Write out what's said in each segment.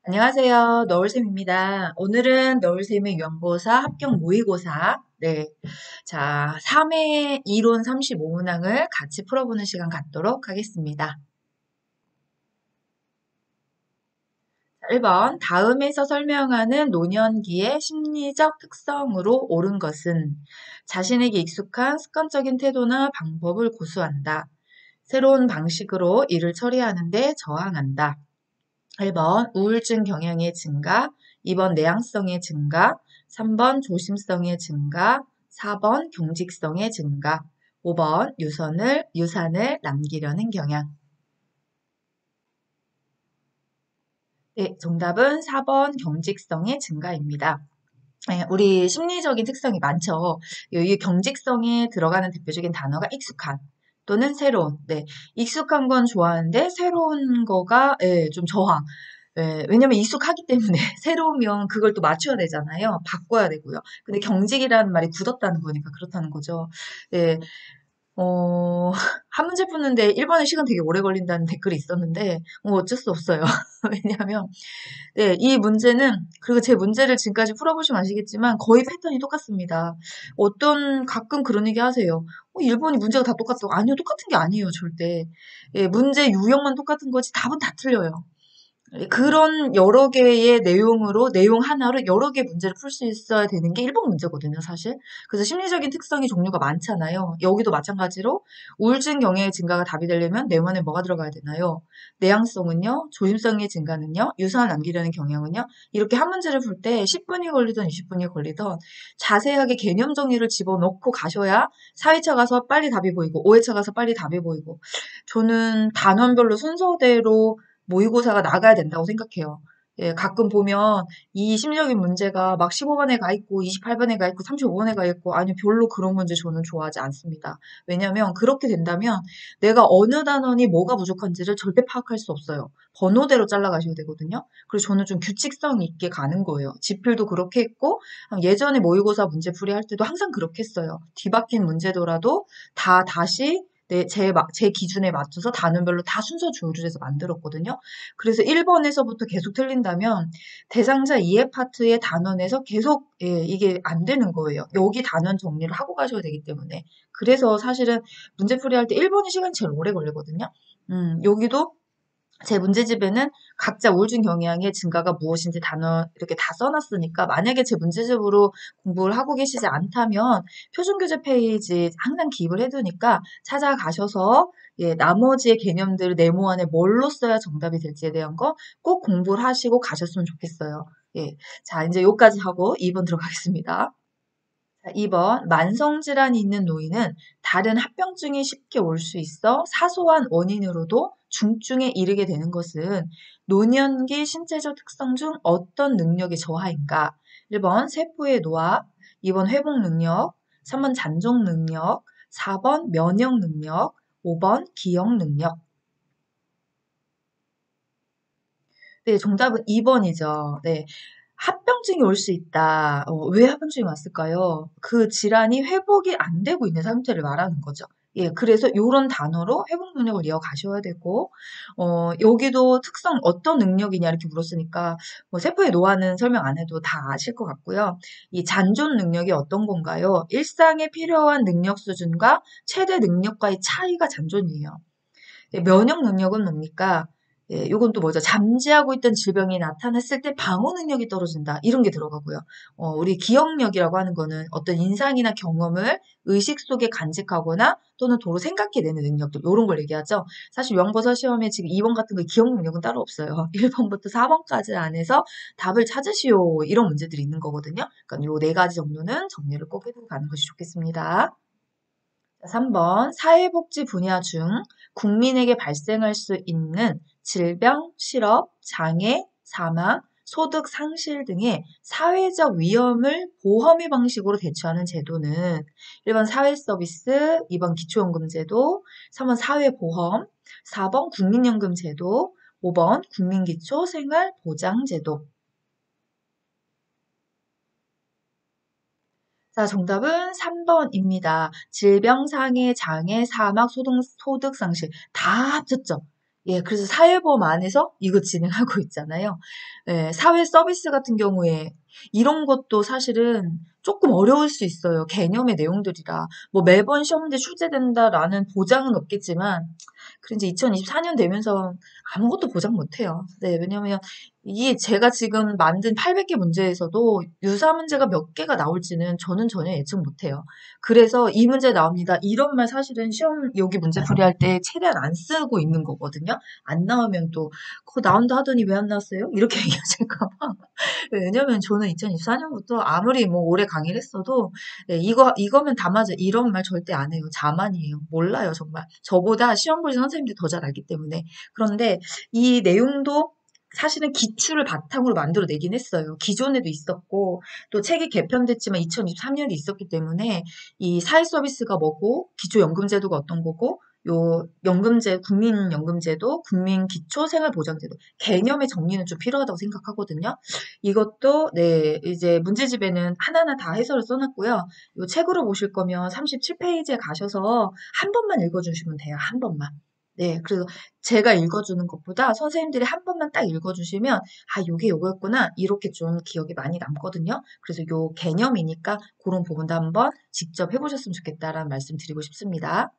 안녕하세요. 너울쌤입니다. 오늘은 너울쌤의 유형고사 합격 모의고사. 네. 자, 3회 이론 35문항을 같이 풀어보는 시간 갖도록 하겠습니다. 1번. 다음에서 설명하는 노년기의 심리적 특성으로 옳은 것은 자신에게 익숙한 습관적인 태도나 방법을 고수한다. 새로운 방식으로 일을 처리하는데 저항한다. 1번 우울증 경향의 증가, 2번 내향성의 증가, 3번 조심성의 증가, 4번 경직성의 증가, 5번 유산을 남기려는 경향. 네, 정답은 4번 경직성의 증가입니다. 네, 우리 심리적인 특성이 많죠. 이 경직성에 들어가는 대표적인 단어가 익숙한 또는 새로운. 네, 익숙한 건 좋아하는데 새로운 거가 좀 저항. 왜냐면 익숙하기 때문에 새로우면 그걸 또 맞춰야 되잖아요. 바꿔야 되고요. 근데 경직이라는 말이 굳었다는 거니까 그렇다는 거죠. 네, 어, 한 문제 푸는데 1번에 시간 되게 오래 걸린다는 댓글이 있었는데, 어쩔 수 없어요. 왜냐하면, 네, 이 문제는, 그리고 제 문제를 지금까지 풀어보시면 아시겠지만, 거의 패턴이 똑같습니다. 가끔 그런 얘기 하세요. 1번이 문제가 다 똑같다고. 아니요, 똑같은 게 아니에요, 절대. 예, 문제 유형만 똑같은 거지, 답은 다 틀려요. 그런 여러 개의 내용 하나로 여러 개 문제를 풀 수 있어야 되는 게 1번 문제거든요, 사실. 그래서 심리적인 특성이 종류가 많잖아요. 여기도 마찬가지로 우울증 경향의 증가가 답이 되려면 내면에 뭐가 들어가야 되나요? 내향성은요, 조심성의 증가는요, 유산을 남기려는 경향은요, 이렇게 한 문제를 풀 때 10분이 걸리든 20분이 걸리든 자세하게 개념 정리를 집어넣고 가셔야 4회차 가서 빨리 답이 보이고 5회차 가서 빨리 답이 보이고 저는 단원별로 순서대로 모의고사가 나가야 된다고 생각해요. 예, 가끔 보면 이 심리적인 문제가 막 15번에 가 있고 28번에 가 있고 35번에 가 있고 아니 별로 그런 문제 저는 좋아하지 않습니다. 왜냐하면 그렇게 된다면 내가 어느 단원이 뭐가 부족한지를 절대 파악할 수 없어요. 번호대로 잘라가셔야 되거든요. 그래서 저는 좀 규칙성 있게 가는 거예요. 지필도 그렇게 했고 예전에 모의고사 문제 풀이할 때도 항상 그렇게 했어요. 뒤바뀐 문제더라도 다시 제 기준에 맞춰서 단원별로 다 순서 조율해서 만들었거든요. 그래서 1번에서부터 계속 틀린다면 대상자 이해 파트의 단원에서 계속 이게 안 되는 거예요. 여기 단원 정리를 하고 가셔야 되기 때문에. 그래서 사실은 문제풀이 할 때 1번이 시간이 제일 오래 걸리거든요. 여기도 제 문제집에는 각자 우울증 경향의 증가가 무엇인지 단어 이렇게 다 써놨으니까 만약에 제 문제집으로 공부를 하고 계시지 않다면 표준교재 페이지 항상 기입을 해두니까 찾아가셔서 나머지의 개념들을 네모 안에 뭘로 써야 정답이 될지에 대한 거 꼭 공부를 하시고 가셨으면 좋겠어요. 예. 자, 이제 여기까지 하고 2번 들어가겠습니다. 자, 2번 만성질환이 있는 노인은 다른 합병증이 쉽게 올 수 있어 사소한 원인으로도 중증에 이르게 되는 것은 노년기 신체적 특성 중 어떤 능력의 저하인가? 1번 세포의 노화, 2번 회복 능력, 3번 잔존 능력, 4번 면역 능력, 5번 기억 능력. 네, 정답은 2번이죠. 네. 합병증이 올 수 있다. 왜 합병증이 왔을까요? 그 질환이 회복이 안 되고 있는 상태를 말하는 거죠. 예, 그래서 요런 단어로 회복 능력을 이어가셔야 되고, 여기도 특성 어떤 능력이냐 이렇게 물었으니까, 뭐 세포의 노화는 설명 안 해도 다 아실 것 같고요. 이 잔존 능력이 어떤 건가요? 일상에 필요한 능력 수준과 최대 능력과의 차이가 잔존이에요. 예, 면역 능력은 뭡니까? 예, 요건 또 뭐죠? 잠재하고 있던 질병이 나타났을 때 방어 능력이 떨어진다. 이런 게 들어가고요. 우리 기억력이라고 하는 거는 어떤 인상이나 경험을 의식 속에 간직하거나 또는 도로 생각해내는 능력들, 요런 걸 얘기하죠. 사실 영버섯 시험에 지금 2번 같은 거 기억 능력은 따로 없어요. 1번부터 4번까지 안에서 답을 찾으시오. 이런 문제들이 있는 거거든요. 그러니까 요 네 가지 정도는 정리를 꼭 해두고 가는 것이 좋겠습니다. 3번 사회복지 분야 중 국민에게 발생할 수 있는 질병, 실업, 장애, 사망, 소득 상실 등의 사회적 위험을 보험의 방식으로 대처하는 제도는 1번 사회서비스, 2번 기초연금제도, 3번 사회보험, 4번 국민연금제도, 5번 국민기초생활보장제도. 자, 정답은 3번입니다. 질병, 상해, 장애, 사막, 소득 상실 다 합쳤죠. 예, 그래서 사회보험 안에서 이거 진행하고 있잖아요. 예, 사회 서비스 같은 경우에 이런 것도 사실은 조금 어려울 수 있어요. 개념의 내용들이라. 뭐 매번 시험 문제 출제된다라는 보장은 없겠지만, 그런지 2024년 되면서 아무것도 보장 못해요. 네, 왜냐면 이게 제가 지금 만든 800개 문제에서도 유사 문제가 몇 개가 나올지는 저는 전혀 예측 못해요. 그래서 이 문제 나옵니다. 이런 말 사실은 시험 여기 문제 풀이할 때 최대한 안 쓰고 있는 거거든요. 안 나오면 또 그거 나온다 하더니 왜 안 나왔어요? 이렇게 얘기하실까 봐. 왜냐면 저는 2024년부터 아무리 뭐 오래 강의를 했어도 네, 이거면 다 맞아. 이런 말 절대 안 해요. 자만이에요. 몰라요, 정말. 저보다 시험 보신 선생님들이 더 잘 알기 때문에. 그런데 이 내용도 사실은 기출을 바탕으로 만들어내긴 했어요. 기존에도 있었고 또 책이 개편됐지만 2023년이 있었기 때문에 이 사회 서비스가 뭐고 기초연금제도가 어떤 거고 요 연금제, 국민연금제도, 국민기초생활보장제도 개념의 정리는 좀 필요하다고 생각하거든요. 이것도 네 이제 문제집에는 하나하나 다 해설을 써놨고요. 요 책으로 보실 거면 37페이지에 가셔서 한 번만 읽어주시면 돼요. 한 번만. 네, 그래서 제가 읽어주는 것보다 선생님들이 한 번만 딱 읽어주시면 아, 요게 요거였구나 이렇게 좀 기억이 많이 남거든요. 그래서 요 개념이니까 그런 부분도 한번 직접 해보셨으면 좋겠다라는 말씀 드리고 싶습니다.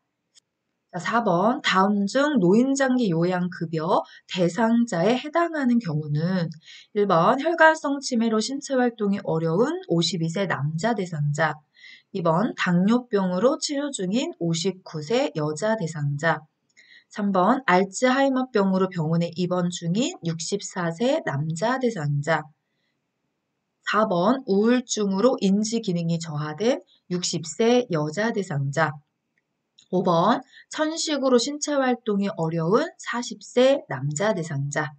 자, 4번. 다음 중 노인장기 요양급여 대상자에 해당하는 경우는 1번 혈관성 치매로 신체활동이 어려운 52세 남자 대상자 2번 당뇨병으로 치료 중인 59세 여자 대상자 3번 알츠하이머병으로 병원에 입원 중인 64세 남자 대상자 4번 우울증으로 인지 기능이 저하된 60세 여자 대상자 5번 천식으로 신체 활동이 어려운 40세 남자 대상자.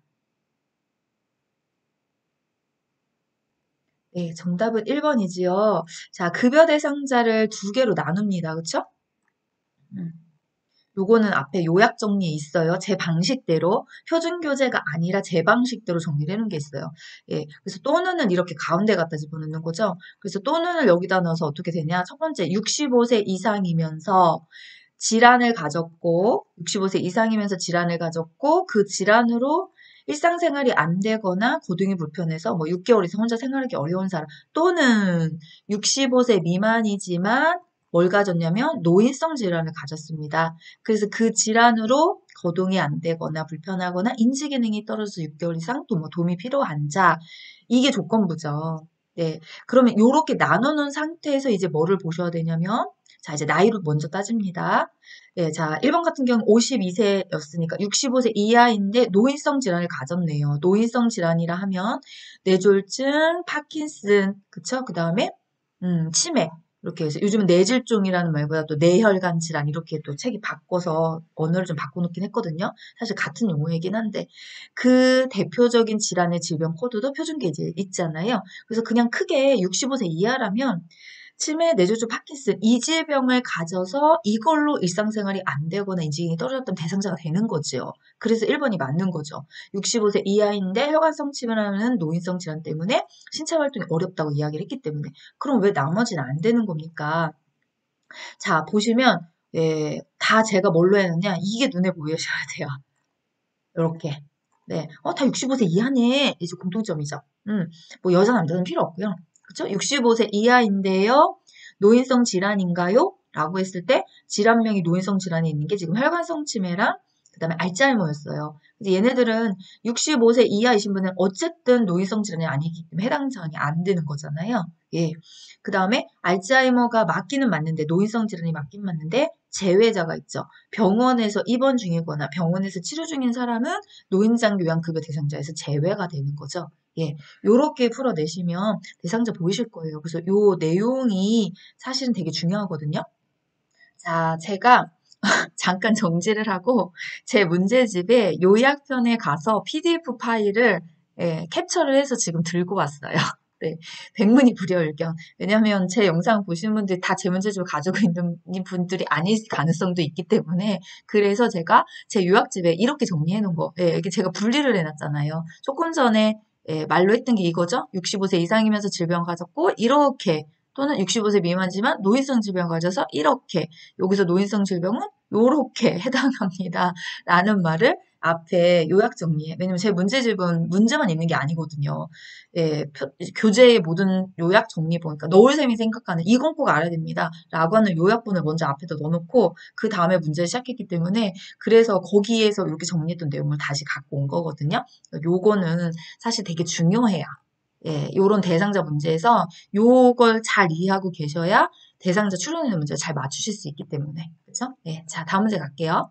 네, 정답은 1번이지요. 자, 급여 대상자를 두 개로 나눕니다. 그쵸? 음. 요거는 앞에 요약 정리에 있어요. 제 방식대로 표준 교재가 아니라 제 방식대로 정리를 해놓은 게 있어요. 예, 그래서 또는은 이렇게 가운데 갖다 집어넣는 거죠. 그래서 또는을 여기다 넣어서 어떻게 되냐? 첫 번째 65세 이상이면서 질환을 가졌고 65세 이상이면서 질환을 가졌고 그 질환으로 일상생활이 안 되거나 고등이 불편해서 뭐 6개월 이상 혼자 생활하기 어려운 사람 또는 65세 미만이지만 뭘 가졌냐면 노인성 질환을 가졌습니다. 그래서 그 질환으로 거동이 안 되거나 불편하거나 인지 기능이 떨어져서 6개월 이상 또 뭐 도움이 필요한 자 이게 조건부죠. 네. 그러면 요렇게 나눠 놓은 상태에서 이제 뭐를 보셔야 되냐면 자, 이제 나이로 먼저 따집니다. 예, 자, 1번 같은 경우 52세였으니까 65세 이하인데 노인성 질환을 가졌네요. 노인성 질환이라 하면 뇌졸중, 파킨슨, 그쵸? 그 다음에 치매. 이렇게 해서 요즘은 뇌질종이라는 말보다 또 뇌혈관 질환 이렇게 또 책이 바꿔서 언어를 좀 바꿔놓긴 했거든요. 사실 같은 용어이긴 한데 그 대표적인 질환의 질병 코드도 표준계에 이제 있잖아요. 그래서 그냥 크게 65세 이하라면 치매, 뇌졸중, 파킨슨 이 질병을 가져서 이걸로 일상생활이 안 되거나 인지능이 떨어졌던 대상자가 되는 거죠. 그래서 1번이 맞는 거죠. 65세 이하인데 혈관성 치매라는 노인성 질환 때문에 신체 활동이 어렵다고 이야기를 했기 때문에 그럼 왜 나머지는 안 되는 겁니까? 자, 보시면 예, 다 제가 뭘로 해놨냐? 이게 눈에 보이셔야 돼요. 이렇게. 네. 다 65세 이하네. 이제 공통점이죠. 뭐 여자 남자는 필요 없고요. 그쵸? 65세 이하인데요. 노인성 질환인가요? 라고 했을 때 질환명이 노인성 질환이 있는 게 지금 혈관성 치매랑 그다음에 알츠하이머였어요. 그래서 얘네들은 65세 이하이신 분은 어쨌든 노인성 질환이 아니기 때문에 해당 사항이 안 되는 거잖아요. 예. 그다음에 알츠하이머가 맞기는 맞는데 노인성 질환이 맞긴 맞는데 제외자가 있죠. 병원에서 입원 중이거나 병원에서 치료 중인 사람은 노인장 요양급여 대상자에서 제외가 되는 거죠. 예, 요렇게 풀어내시면 대상자 보이실 거예요. 그래서 요 내용이 사실은 되게 중요하거든요. 자, 제가 잠깐 정지를 하고 제 문제집에 요약편에 가서 PDF 파일을 예, 캡처를 해서 지금 들고 왔어요. 네, 백문이 불여일견. 왜냐하면 제 영상 보시는 분들이 다 제 문제집을 가지고 있는 분들이 아닐 가능성도 있기 때문에 그래서 제가 제 요약집에 이렇게 정리해 놓은 거. 예, 이게 제가 분리를 해놨잖아요. 조금 전에 예, 말로 했던 게 이거죠. 65세 이상이면서 질병 가졌고 이렇게 또는 65세 미만이지만 노인성 질병 가져서 이렇게 여기서 노인성 질병은 요렇게 해당합니다. 라는 말을 앞에 요약 정리해. 왜냐면 제 문제집은 문제만 있는 게 아니거든요. 예, 교재의 모든 요약 정리 보니까 너울쌤이 생각하는 이건 꼭 알아야 됩니다. 라고 하는 요약본을 먼저 앞에다 넣어놓고 그 다음에 문제를 시작했기 때문에 그래서 거기에서 이렇게 정리했던 내용을 다시 갖고 온 거거든요. 요거는 사실 되게 중요해요. 예, 요런 대상자 문제에서 요걸 잘 이해하고 계셔야 대상자 추론하는 문제를 잘 맞추실 수 있기 때문에. 그쵸? 예, 자, 다음 문제 갈게요.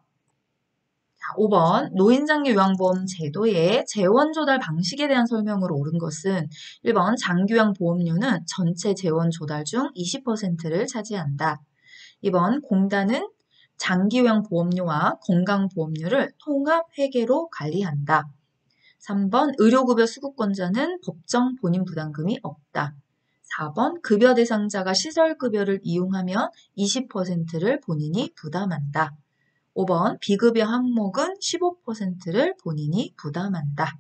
자, 5번. 노인장기 요양보험 제도의 재원 조달 방식에 대한 설명으로 옳은 것은 1번 장기요양보험료는 전체 재원 조달 중 20%를 차지한다. 2번 공단은 장기요양보험료와 건강보험료를 통합 회계로 관리한다. 3번 의료급여 수급권자는 법정 본인 부담금이 없다. 4번 급여 대상자가 시설급여를 이용하면 20%를 본인이 부담한다. 5번 비급여 항목은 15%를 본인이 부담한다.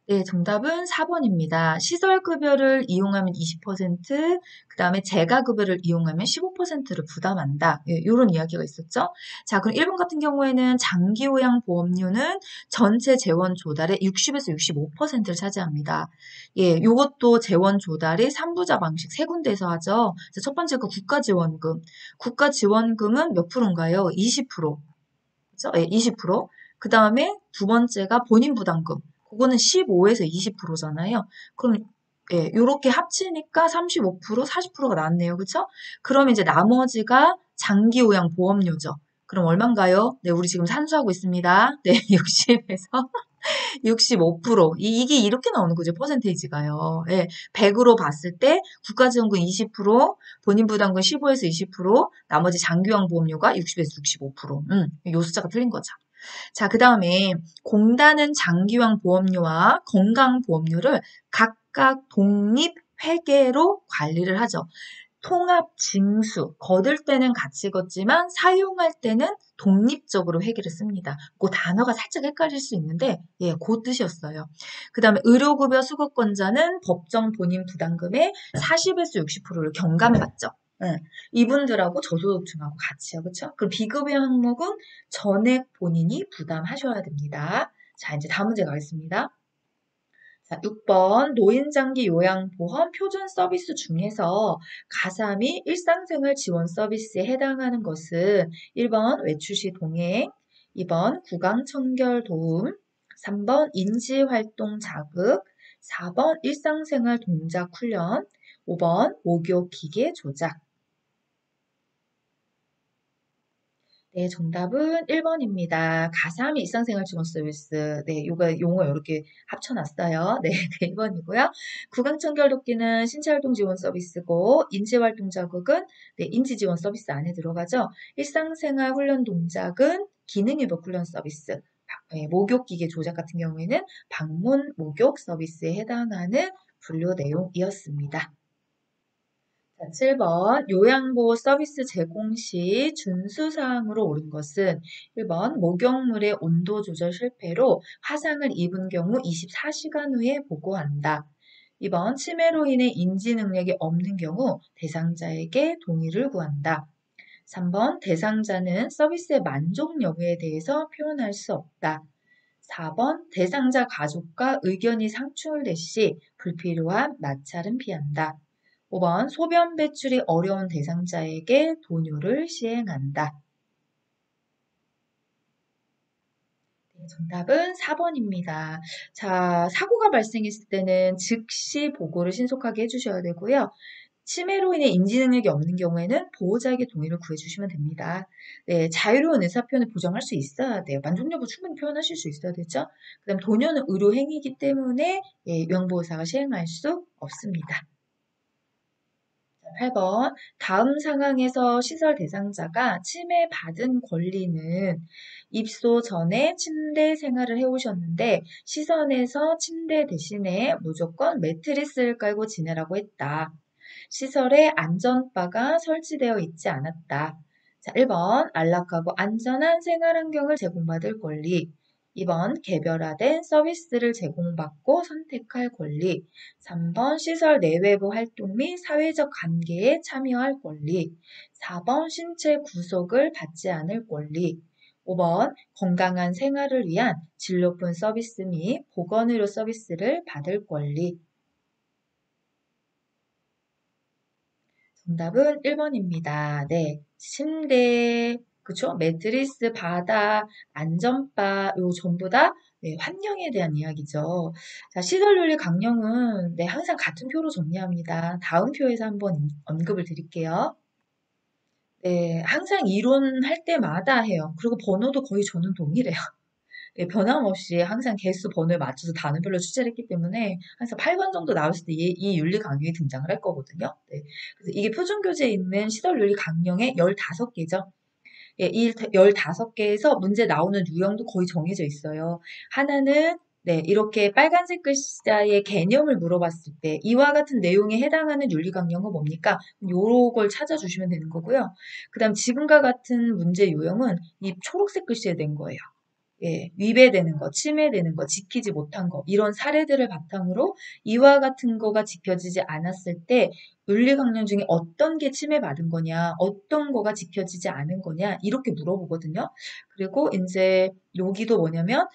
네, 정답은 4번입니다. 시설급여를 이용하면 20%, 그 다음에 재가급여를 이용하면 15%를 부담한다. 예, 이런 이야기가 있었죠. 자, 그럼 1번 같은 경우에는 장기요양보험료는 전체 재원 조달의 60에서 65%를 차지합니다. 예, 요것도 재원 조달이 3부자 방식 세 군데에서 하죠. 자, 첫 번째가 국가지원금. 국가지원금은 몇 프로인가요? 20%. 그죠? 예, 20%. 그 다음에 두 번째가 본인 부담금. 그거는 15에서 20%잖아요. 그럼 예, 요렇게 합치니까 35%, 40%가 나왔네요. 그쵸? 그럼 이제 나머지가 장기요양 보험료죠. 그럼 얼만가요? 네, 우리 지금 산수하고 있습니다. 네, 60에서 65%. 이게 이렇게 나오는 거죠. 퍼센테이지가요. 예, 100으로 봤을 때 국가지원금 20%, 본인 부담금 15에서 20%, 나머지 장기요양 보험료가 60에서 65%. 요 숫자가 틀린 거죠. 자, 그 다음에 공단은 장기요양 보험료와 건강보험료를 각각 독립 회계로 관리를 하죠. 통합 징수, 거둘 때는 같이 걷지만 사용할 때는 독립적으로 회계를 씁니다. 그 단어가 살짝 헷갈릴 수 있는데 예, 그 뜻이었어요. 그 다음에 의료급여 수급권자는 법정 본인 부담금의 40에서 60%를 경감받죠. 예, 이분들하고 저소득층하고 같이요. 그렇죠? 그럼 비급여 항목은 전액 본인이 부담하셔야 됩니다. 자, 이제 다음 문제 가겠습니다. 자, 6번 노인장기 요양보험 표준 서비스 중에서 가사 및 일상생활 지원 서비스에 해당하는 것은 1번 외출시 동행, 2번 구강 청결 도움, 3번 인지활동 자극, 4번 일상생활 동작 훈련, 5번 목욕 기계 조작. 네, 정답은 1번입니다. 가사 및 일상생활 지원 서비스. 네, 요거 용어 이렇게 합쳐놨어요. 네, 1번이고요. 구강청결 돕기는 신체활동 지원 서비스고, 인지활동 자극은 네, 인지지원 서비스 안에 들어가죠. 일상생활 훈련 동작은 기능회복 훈련 서비스. 네, 목욕기계 조작 같은 경우에는 방문 목욕 서비스에 해당하는 분류 내용이었습니다. 자, 7번 요양보호 서비스 제공 시 준수사항으로 옳은 것은 1번 목욕물의 온도 조절 실패로 화상을 입은 경우 24시간 후에 보고한다. 2번 치매로 인해 인지 능력이 없는 경우 대상자에게 동의를 구한다. 3번 대상자는 서비스의 만족 여부에 대해서 표현할 수 없다. 4번 대상자 가족과 의견이 상충될 시 불필요한 마찰은 피한다. 5번 소변 배출이 어려운 대상자에게 돈요를 시행한다. 네, 정답은 4번입니다. 자, 사고가 발생했을 때는 즉시 보고를 신속하게 해주셔야 되고요. 치매로 인해 인지 능력이 없는 경우에는 보호자에게 동의를 구해주시면 됩니다. 네, 자유로운 의사표현을 보장할 수 있어야 돼요. 만족 여부 충분히 표현하실 수 있어야 되죠. 그다음 도녀는 의료 행위이기 때문에 예, 요양보호사가 시행할 수 없습니다. 8번. 다음 상황에서 시설 대상자가 치매받은 권리는 입소 전에 침대 생활을 해오셨는데 시설에서 침대 대신에 무조건 매트리스를 깔고 지내라고 했다. 시설에 안전바가 설치되어 있지 않았다. 자, 1번 안락하고 안전한 생활 환경을 제공받을 권리. 2번 개별화된 서비스를 제공받고 선택할 권리. 3번 시설 내외부 활동 및 사회적 관계에 참여할 권리. 4번 신체 구속을 받지 않을 권리. 5번 건강한 생활을 위한 질 높은 서비스 및 보건의료 서비스를 받을 권리. 정답은 1번입니다. 네. 침대, 그쵸? 매트리스, 바다, 안전바, 요 전부 다 네, 환경에 대한 이야기죠. 자, 시설윤리 강령은 네, 항상 같은 표로 정리합니다. 다음 표에서 한번 언급을 드릴게요. 네, 항상 이론할 때마다 해요. 그리고 번호도 거의 저는 동일해요. 네, 변함없이 항상 개수 번호에 맞춰서 단원별로 출제를 했기 때문에 항상 8번 정도 나왔을 때 이 윤리 강령이 등장을 할 거거든요. 네. 그래서 이게 표준교재에 있는 시설 윤리 강령의 15개죠. 예, 이 15개에서 문제 나오는 유형도 거의 정해져 있어요. 하나는 네, 이렇게 빨간색 글자의 개념을 물어봤을 때 이와 같은 내용에 해당하는 윤리강령은 뭡니까? 요걸 찾아주시면 되는 거고요. 그 다음 지금과 같은 문제 유형은 이 초록색 글씨에 된 거예요. 예, 위배되는 거, 침해되는 거, 지키지 못한 거, 이런 사례들을 바탕으로 이와 같은 거가 지켜지지 않았을 때 윤리강령 중에 어떤 게 침해받은 거냐, 어떤 거가 지켜지지 않은 거냐, 이렇게 물어보거든요. 그리고 이제 여기도 뭐냐면,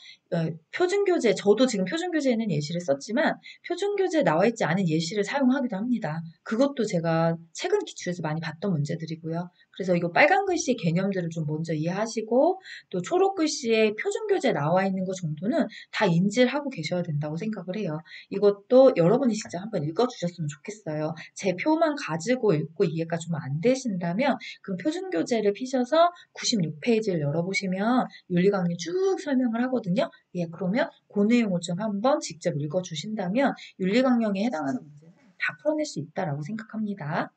표준교재, 저도 지금 표준교재에는 예시를 썼지만, 표준교재에 나와 있지 않은 예시를 사용하기도 합니다. 그것도 제가 최근 기출에서 많이 봤던 문제들이고요. 그래서 이거 빨간 글씨 개념들을 좀 먼저 이해하시고, 또 초록 글씨에 표준교재에 나와 있는 것 정도는 다 인지를 하고 계셔야 된다고 생각을 해요. 이것도 여러분이 진짜 한번 읽어주셨으면 좋겠어요. 제 표만 가지고 읽고 이해가 좀 안 되신다면 그럼 표준교재를 피셔서 96페이지를 열어보시면 윤리강령 쭉 설명을 하거든요. 예, 그러면 그 내용을 좀 한번 직접 읽어주신다면 윤리강령에 해당하는 문제는 다 풀어낼 수 있다라고 생각합니다.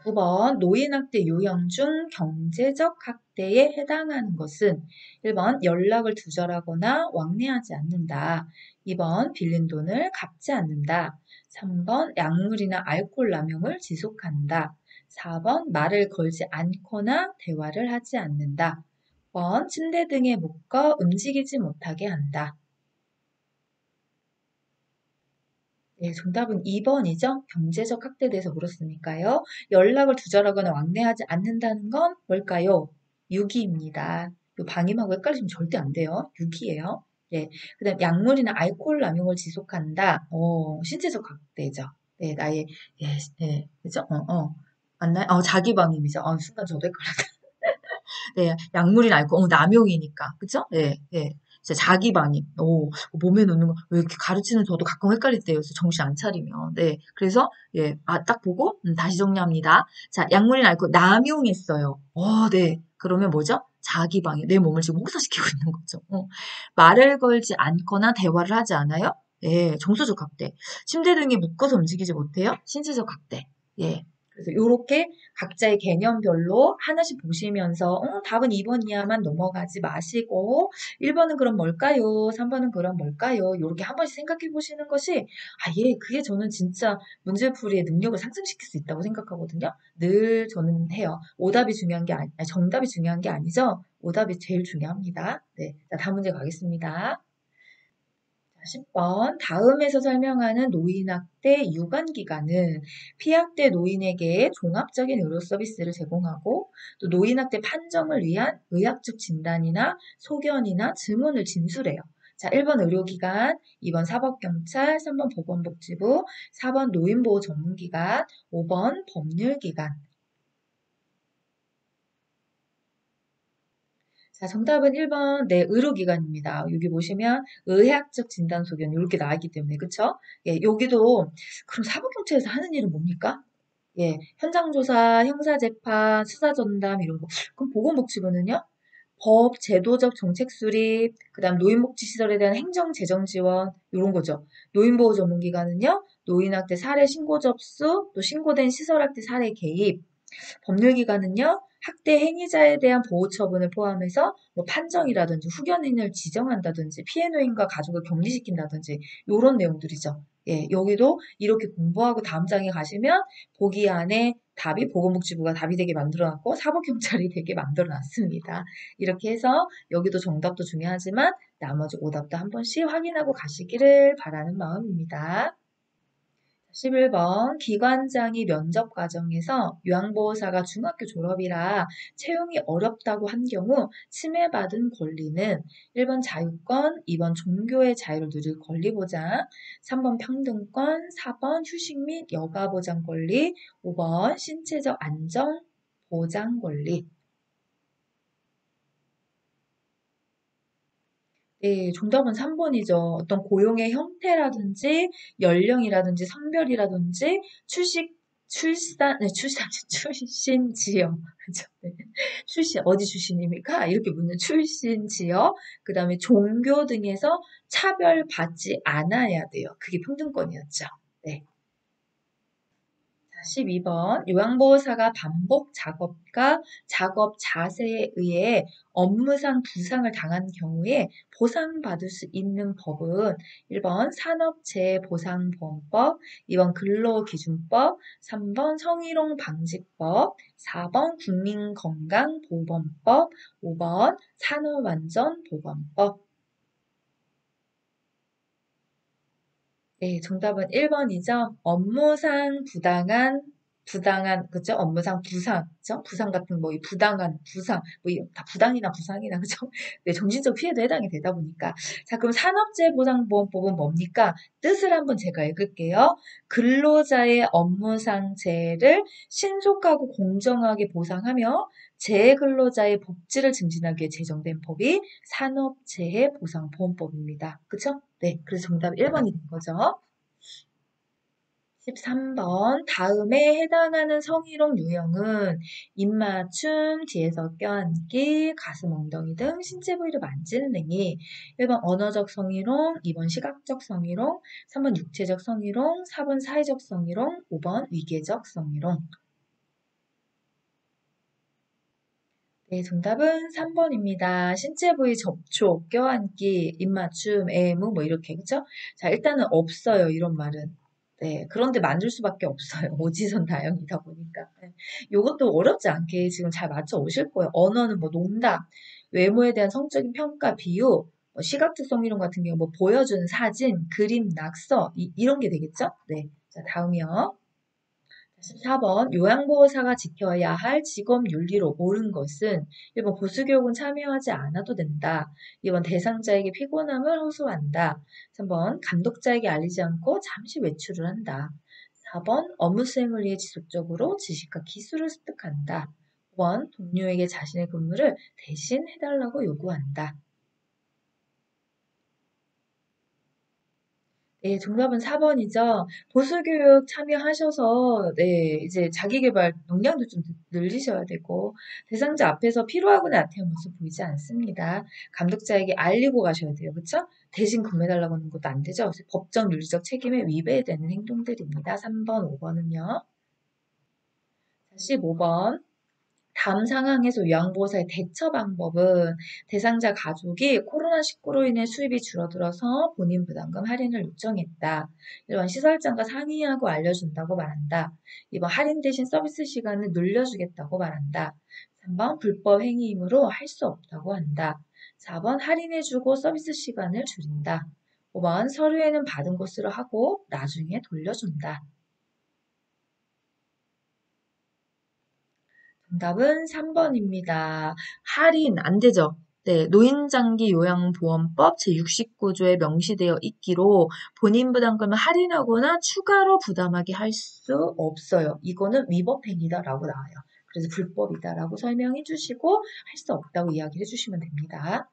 9번 노인학대 유형 중 경제적 학대에 해당하는 것은 1번 연락을 두절하거나 왕래하지 않는다. 2번 빌린 돈을 갚지 않는다. 3번 약물이나 알코올 남용을 지속한다. 4번 말을 걸지 않거나 대화를 하지 않는다. 5번 침대 등에 묶어 움직이지 못하게 한다. 네, 정답은 2번이죠. 경제적 학대에 대해서 물었으니까요. 연락을 두절하거나 왕래하지 않는다는 건 뭘까요? 유기입니다. 이 방임하고 헷갈리시면 절대 안 돼요. 유기예요. 네, 그다음 약물이나 알코올 남용을 지속한다. 신체적 학대죠. 네, 나의 예, 예, 그죠? 맞나요? 자기 방임이죠. 순간 저도 헷갈렸다. 네, 약물이나 알코올, 남용이니까, 그죠? 네, 네. 진짜 자기 반입. 몸에 넣는 거, 왜 이렇게 가르치는 저도 가끔 헷갈릴 때요. 그래서 정신 안 차리면. 네. 그래서, 예, 딱 보고, 다시 정리합니다. 자, 약물이나 알코올, 남용했어요. 네. 그러면 뭐죠? 자기 방입. 내 몸을 지금 혹사시키고 있는 거죠. 말을 걸지 않거나 대화를 하지 않아요? 예, 정서적 학대. 침대 등에 묶어서 움직이지 못해요? 신체적 학대. 예. 그래서 요렇게 각자의 개념별로 하나씩 보시면서 답은 2번이야만 넘어가지 마시고 1번은 그럼 뭘까요? 3번은 그럼 뭘까요? 요렇게 한 번씩 생각해 보시는 것이 그게 저는 진짜 문제풀이의 능력을 상승시킬 수 있다고 생각하거든요. 늘 저는 해요. 오답이 중요한 게 정답이 중요한 게 아니죠. 오답이 제일 중요합니다. 네. 자, 다음 문제 가겠습니다. 10번 다음에서 설명하는 노인학대 유관기관은 피학대 노인에게 종합적인 의료 서비스를 제공하고 또 노인학대 판정을 위한 의학적 진단이나 소견이나 증언을 진술해요. 자, 1번 의료기관, 2번 사법경찰, 3번 보건복지부, 4번 노인보호 전문기관, 5번 법률기관. 자, 정답은 1번, 네, 의료기관입니다. 여기 보시면 의학적 진단 소견 이렇게 나왔기 때문에, 그쵸? 예, 여기도 그럼 사법경찰에서 하는 일은 뭡니까? 예, 현장조사, 형사재판, 수사전담 이런 거. 그럼 보건복지부는요? 법, 제도적 정책 수립, 그다음 노인복지시설에 대한 행정 재정 지원 이런 거죠. 노인보호 전문기관은요? 노인학대 사례 신고 접수, 또 신고된 시설학대 사례 개입, 법률기관은요, 학대 행위자에 대한 보호 처분을 포함해서 뭐 판정이라든지 후견인을 지정한다든지 피해 노인과 가족을 격리시킨다든지 이런 내용들이죠. 예, 여기도 이렇게 공부하고 다음 장에 가시면 보기 안에 답이 보건복지부가 답이 되게 만들어놨고 사법경찰이 되게 만들어놨습니다. 이렇게 해서 여기도 정답도 중요하지만 나머지 오답도 한 번씩 확인하고 가시기를 바라는 마음입니다. 11번 기관장이 면접 과정에서 요양보호사가 중학교 졸업이라 채용이 어렵다고 한 경우 침해받은 권리는 1번 자유권, 2번 종교의 자유를 누릴 권리 보장, 3번 평등권, 4번 휴식 및 여가 보장 권리, 5번 신체적 안정 보장 권리. 네, 정답은 3번이죠. 어떤 고용의 형태라든지 연령이라든지 성별이라든지 출신 지역. 그죠? 네. 어디 출신입니까? 이렇게 묻는 출신 지역, 그 다음에 종교 등에서 차별받지 않아야 돼요. 그게 평등권이었죠. 네. 12번 요양보호사가 반복 작업과 작업 자세에 의해 업무상 부상을 당한 경우에 보상받을 수 있는 법은 1번 산업재해보상보험법, 2번 근로기준법, 3번 성희롱 방지법, 4번 국민건강보건법, 5번 산업안전보건법. 네, 정답은 1번이죠. 업무상 그죠? 업무상 부상, 그죠? 부상 같은 뭐, 이 부당한 부상, 뭐, 다 부당이나 부상이나, 그죠? 네, 정신적 피해도 해당이 되다 보니까. 자, 그럼 산업재해보상보험법은 뭡니까? 뜻을 한번 제가 읽을게요. 근로자의 업무상 재해를 신속하고 공정하게 보상하며 재해 근로자의 복지를 증진하기 위해 제정된 법이 산업재해보상보험법입니다. 그쵸? 네, 그래서 정답 1번이 된 거죠. 13번 다음에 해당하는 성희롱 유형은 입맞춤, 뒤에서 껴안기, 가슴, 엉덩이 등 신체 부위를 만지는 행위. 1번 언어적 성희롱, 2번 시각적 성희롱, 3번 육체적 성희롱, 4번 사회적 성희롱, 5번 위계적 성희롱. 네, 정답은 3번입니다. 신체 부위 접촉, 껴안기, 입맞춤, 애무 뭐 이렇게 그쵸? 자, 일단은 없어요. 이런 말은. 네, 그런데 만들 수밖에 없어요. 오지선 다형이다 보니까. 네. 요것도 어렵지 않게 지금 잘 맞춰 오실 거예요. 언어는 뭐 농담, 외모에 대한 성적인 평가, 비유, 뭐 시각적 성희롱 같은 경우 뭐 보여주는 사진, 그림, 낙서 이런 게 되겠죠? 네, 자 다음이요. 14번 요양보호사가 지켜야 할 직업윤리로 옳은 것은 1번 보수교육은 참여하지 않아도 된다. 2번 대상자에게 피곤함을 호소한다. 3번 감독자에게 알리지 않고 잠시 외출을 한다. 4번 업무 수행을 위해 지속적으로 지식과 기술을 습득한다. 5번 동료에게 자신의 근무를 대신 해달라고 요구한다. 네, 정답은 4번이죠. 보수교육 참여하셔서, 네, 이제 자기계발 역량도 좀 늘리셔야 되고, 대상자 앞에서 피로하거나 나태한 모습 보이지 않습니다. 감독자에게 알리고 가셔야 돼요. 그쵸? 대신 근무해달라고 하는 것도 안 되죠. 법적, 윤리적 책임에 위배되는 행동들입니다. 3번, 5번은요. 15번. 다음 상황에서 요양보호사의 대처 방법은 대상자 가족이 코로나19로 인해 수입이 줄어들어서 본인 부담금 할인을 요청했다. 1번 시설장과 상의하고 알려준다고 말한다. 2번 할인 대신 서비스 시간을 늘려주겠다고 말한다. 3번 불법 행위이므로 할 수 없다고 한다. 4번 할인해주고 서비스 시간을 줄인다. 5번 서류에는 받은 것으로 하고 나중에 돌려준다. 정답은 3번입니다. 할인 안 되죠? 네, 노인장기 요양보험법 제69조에 명시되어 있기로 본인 부담금을 할인하거나 추가로 부담하게 할 수 없어요. 이거는 위법행위다라고 나와요. 그래서 불법이다라고 설명해 주시고 할 수 없다고 이야기해 주시면 됩니다.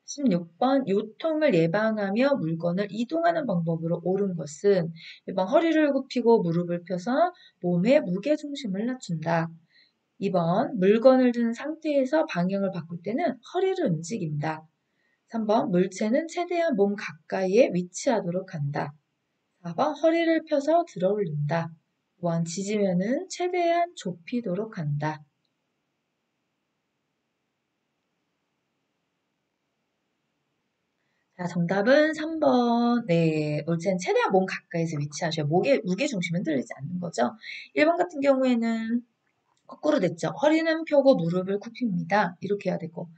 16번 요통을 예방하며 물건을 이동하는 방법으로 옳은 것은 1번 허리를 굽히고 무릎을 펴서 몸의 무게중심을 낮춘다. 2번 물건을 든 상태에서 방향을 바꿀 때는 허리를 움직인다. 3번 물체는 최대한 몸 가까이에 위치하도록 한다. 4번 허리를 펴서 들어 올린다. 5번 지지면은 최대한 좁히도록 한다. 자, 정답은 3번. 네, 물체는 최대한 몸 가까이서 위치하셔야 무게 중심은 흔들리지 않는 거죠. 1번 같은 경우에는 거꾸로 됐죠. 허리는 펴고 무릎을 굽힙니다. 이렇게 해야 되고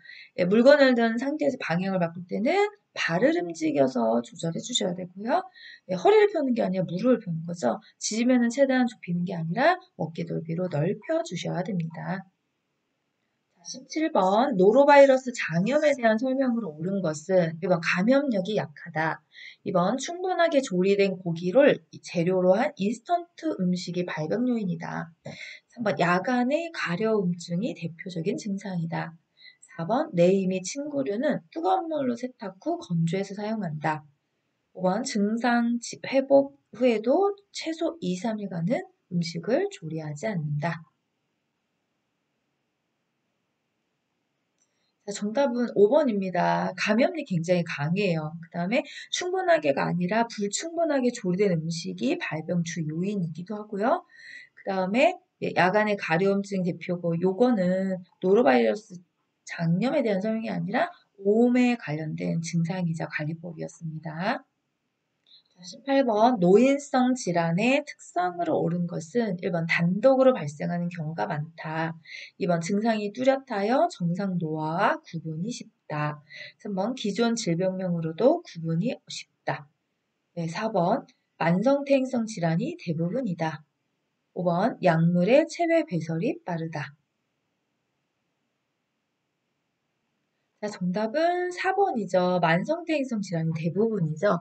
물건을 든 상태에서 방향을 바꿀 때는 발을 움직여서 조절해 주셔야 되고요. 허리를 펴는 게 아니라 무릎을 펴는 거죠. 지지면은 최대한 좁히는 게 아니라 어깨 넓이로 넓혀 주셔야 됩니다. 17번 노로바이러스 장염에 대한 설명으로 옳은 것은 1번 감염력이 약하다. 2번 충분하게 조리된 고기를 재료로 한 인스턴트 음식이 발병 요인이다. 3번 야간의 가려움증이 대표적인 증상이다. 4번 내이 및 침구류는 뜨거운 물로 세탁 후 건조해서 사용한다. 5번 증상 회복 후에도 최소 2, 3일간은 음식을 조리하지 않는다. 자, 정답은 5번입니다. 감염이 굉장히 강해요. 그 다음에 충분하게가 아니라 불충분하게 조리된 음식이 발병 주 요인이기도 하고요. 그 다음에 야간의 가려움증 대표고 요거는 노로바이러스 장염에 대한 설명이 아니라 오음에 관련된 증상이자 관리법이었습니다. 18번 노인성 질환의 특성으로 옳은 것은 1번 단독으로 발생하는 경우가 많다. 2번 증상이 뚜렷하여 정상 노화와 구분이 쉽다. 3번 기존 질병명으로도 구분이 쉽다. 4번 만성퇴행성 질환이 대부분이다. 5번 약물의 체외 배설이 빠르다. 자, 정답은 4번이죠. 만성퇴행성 질환이 대부분이죠.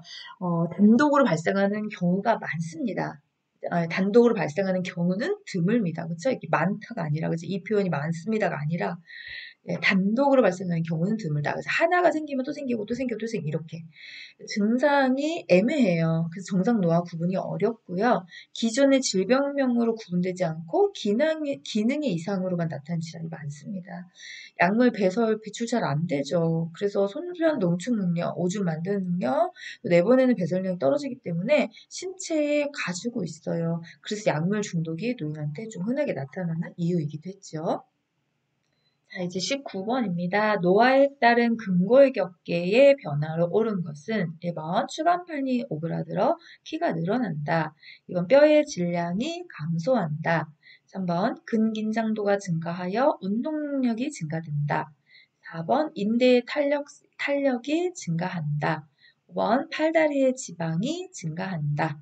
단독으로 발생하는 경우가 많습니다. 단독으로 발생하는 경우는 드뭅니다. 그렇죠? 이게 많다가 아니라, 그렇죠? 이 표현이 많습니다가 아니라 단독으로 발생하는 경우는 드물다. 그래서 하나가 생기면 또 생기고 또 생기고 또 생기고 이렇게. 증상이 애매해요. 그래서 정상 노화 구분이 어렵고요. 기존의 질병명으로 구분되지 않고 기능의 이상으로만 나타나는 질환이 많습니다. 약물 배설 배출 잘 안 되죠. 그래서 소변 농축 능력, 오줌 만드는 능력, 내보내는 배설력이 떨어지기 때문에 신체에 가지고 있어요. 그래서 약물 중독이 노인한테 좀 흔하게 나타나는 이유이기도 했죠. 자, 이제 19번입니다. 노화에 따른 근골격계의 변화로 옳은 것은 1번 추간판이 오그라들어 키가 늘어난다. 2번 뼈의 질량이 감소한다. 3번 근긴장도가 증가하여 운동력이 증가된다. 4번 인대의 탄력이 증가한다. 5번 팔다리의 지방이 증가한다.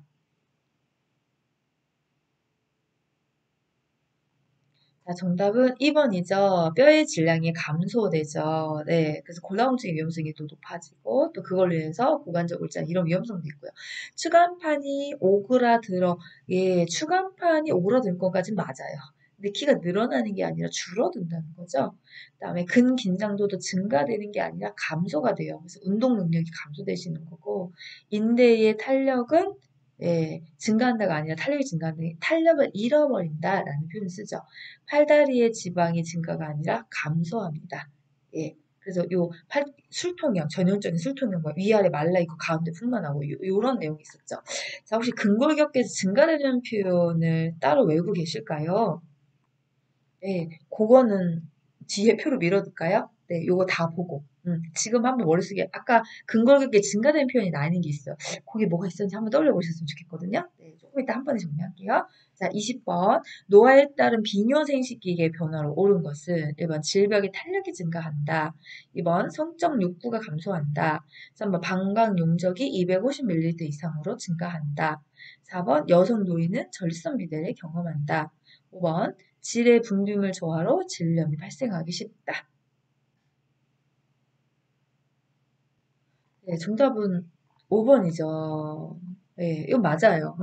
자, 정답은 2번이죠. 뼈의 질량이 감소되죠. 네. 그래서 골다공증의 위험성이 또 높아지고, 또 그걸로 인해서 고관절 골절 이런 위험성도 있고요. 추간판이 오그라들어, 예, 추간판이 오그라들 것까진 맞아요. 근데 키가 늘어나는 게 아니라 줄어든다는 거죠. 그다음에 근긴장도도 증가되는 게 아니라 감소가 돼요. 그래서 운동 능력이 감소되시는 거고, 인대의 탄력은 증가한다가 아니라 탄력이 증가한다. 탄력을 잃어버린다라는 표현을 쓰죠. 팔다리의 지방이 증가가 아니라 감소합니다. 예. 그래서 술통형, 전형적인 술통형, 위아래 말라있고 가운데 풍만하고, 요런 내용이 있었죠. 자, 혹시 근골격계에서 증가되는 표현을 따로 외우고 계실까요? 네, 그거는 뒤에 표로 밀어둘까요? 네, 요거 다 보고. 지금 한번 머릿속에, 아까 근골격계 증가된 표현이 나뉘는 게 있어요. 거기 뭐가 있었는지 한번 떠올려 보셨으면 좋겠거든요. 네, 조금 이따 한 번에 정리할게요. 자, 20번. 노화에 따른 비뇨생식기계의 변화로 옳은 것은 1번 질벽의 탄력이 증가한다. 2번 성적 욕구가 감소한다. 3번 방광 용적이 250ml 이상으로 증가한다. 4번 여성 노인은 전립선 비대를 경험한다. 5번 질의 분비물 저하로 질염이 발생하기 쉽다. 네, 정답은 5번이죠. 네, 이거 맞아요.